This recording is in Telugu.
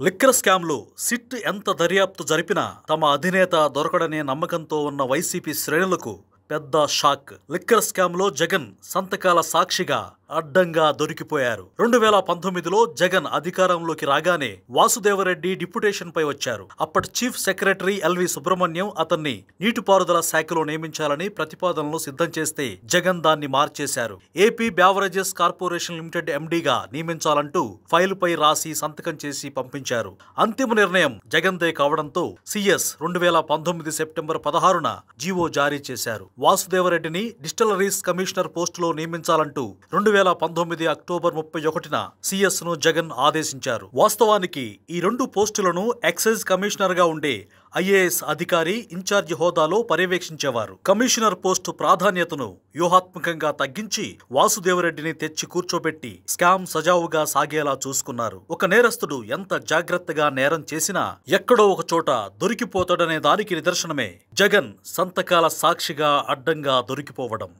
లిక్కర్ స్కామ్లో సిట్ ఎంత దర్యాప్తు జరిపినా తమ అధినేత దొరకడనే నమ్మకంతో ఉన్న వైసీపీ శ్రేణులకు పెద్ద షాక్. లిక్కర్ స్కామ్లో జగన్ సంతకాల సాక్షిగా అడ్డంగా దొరికిపోయారు. 2019లో జగన్ అధికారంలోకి రాగానే వాసుదేవరెడ్డి డిప్యుటేషన్ పై వచ్చారు. అప్పటి చీఫ్ సెక్రటరీ ఎల్వి సుబ్రహ్మణ్యం అతన్ని నీటిపారుదల శాఖలో నియమించాలని ప్రతిపాదనలు సిద్ధం చేస్తే జగన్ దాన్ని మార్చేశారు. ఏపీ బ్యావరేజెస్ కార్పొరేషన్ లిమిటెడ్ ఎండీగా నియమించాలంటూ ఫైల్ పై రాసి సంతకం చేసి పంపించారు. అంతిమ నిర్ణయం జగన్దే కావడంతో సీఎస్ 2019 సెప్టెంబర్ 16న జీవో జారీ చేశారు. వాసుదేవరెడ్డిని డిస్టిలరీస్ కమిషనర్ పోస్టులో నియమించాలంటూ 2019 అక్టోబర్ 31న సీఎస్ ను జగన్ ఆదేశించారు. వాస్తవానికి ఈ రెండు పోస్టులను ఎక్సైజ్ కమిషనర్ గా ఉండే ఐఏఎస్ అధికారి ఇన్ఛార్జి హోదాలో పర్యవేక్షించేవారు. కమిషనర్ పోస్టు ప్రాధాన్యతను వ్యూహాత్మకంగా తగ్గించి వాసుదేవరెడ్డిని తెచ్చి కూర్చోబెట్టి స్కామ్ సజావుగా సాగేలా చూసుకున్నారు. ఒక నేరస్తుడు ఎంత జాగ్రత్తగా నేరం చేసినా ఎక్కడో ఒక చోట దొరికిపోతాడనే దానికి నిదర్శనమే జగన్ సంతకాల సాక్షిగా అడ్డంగా దొరికిపోవడం.